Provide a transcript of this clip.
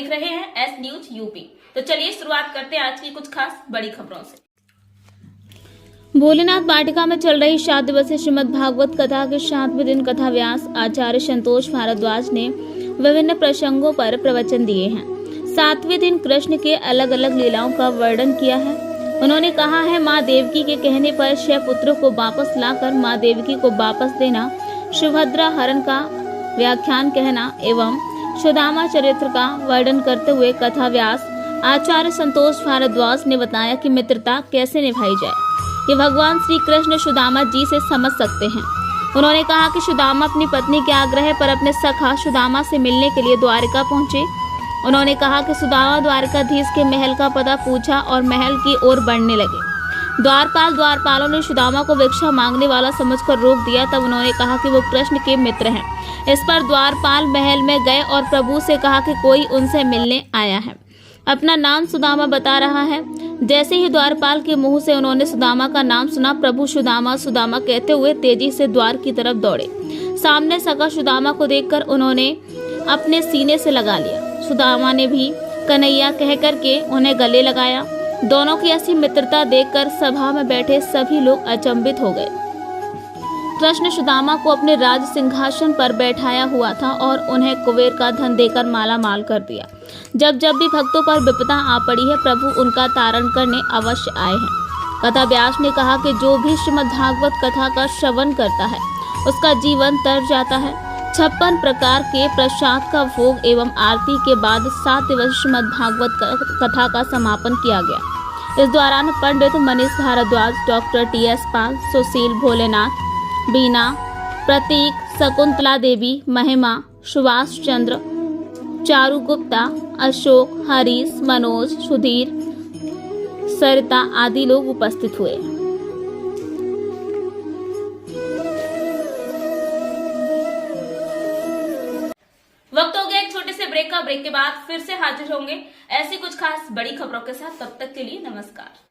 देख रहे हैं एस न्यूज यूपी। तो चलिए शुरुआत करते हैं आज की कुछ खास बड़ी खबरों से। भोलेनाथ वाटिका में चल रही 7 दिवसीय श्रीमद् भागवत कथा के 7वें दिन कथा व्यास आचार्य संतोष भारद्वाज ने विभिन्न प्रसंगों पर प्रवचन दिए हैं। 7वें दिन कृष्ण के अलग अलग लीलाओं का वर्णन किया है। उन्होंने कहा है, माँ देवकी के कहने पर 6 पुत्रों को वापस लाकर माँ देवकी को वापस देना, सुभद्रा हरण का व्याख्यान कहना एवं सुदामा चरित्र का वर्णन करते हुए कथा व्यास आचार्य संतोष भारद्वाज ने बताया कि मित्रता कैसे निभाई जाए ये भगवान श्री कृष्ण सुदामा जी से समझ सकते हैं। उन्होंने कहा कि सुदामा अपनी पत्नी के आग्रह पर अपने सखा सुदामा से मिलने के लिए द्वारिका पहुंचे। उन्होंने कहा कि सुदामा द्वारिकाधीश के महल का पता पूछा और महल की ओर बढ़ने लगे। द्वारपालों ने सुदामा को भिक्षा मांगने वाला समझकर रोक दिया। तब उन्होंने कहा कि वो कृष्ण के मित्र हैं। इस पर द्वारपाल महल में गए और प्रभु से कहा कि कोई उनसे मिलने आया है। अपना नाम सुदामा बता रहा है। जैसे ही द्वारपाल के मुंह से उन्होंने सुदामा का नाम सुना, प्रभु सुदामा सुदामा कहते हुए तेजी से द्वार की तरफ दौड़े। सामने सखा सुदामा को देखकर उन्होंने अपने सीने से लगा लिया। सुदामा ने भी कन्हैया कह करके उन्हें गले लगाया। दोनों की ऐसी मित्रता देखकर सभा में बैठे सभी लोग अचंभित हो गए। कृष्ण सुदामा को अपने राज सिंहासन पर बैठाया हुआ था और उन्हें कुबेर का धन देकर माला माल कर दिया। जब भी भक्तों पर विपदा आ पड़ी है, प्रभु उनका तारण करने अवश्य आए हैं। कथा व्यास ने कहा कि जो भी श्रीमद् भागवत कथा का श्रवण करता है उसका जीवन तर जाता है। 56 प्रकार के प्रसाद का भोग एवं आरती के बाद 7 दिवसीय श्रीमद् भागवत कथा का समापन किया गया। इस दौरान पंडित मनीष भारद्वाज, डॉक्टर टी.एस. पाल, सुशील, भोलेनाथ, बीना, प्रतीक, शकुंतला देवी, महिमा, सुभाष चंद्र, चारू गुप्ता, अशोक, हरीश, मनोज, सुधीर, सरिता आदि लोग उपस्थित हुए। वक्त हो गया एक छोटे से ब्रेक का। ब्रेक के बाद फिर से हाजिर होंगे ऐसी कुछ खास बड़ी खबरों के साथ। तब तक के लिए नमस्कार।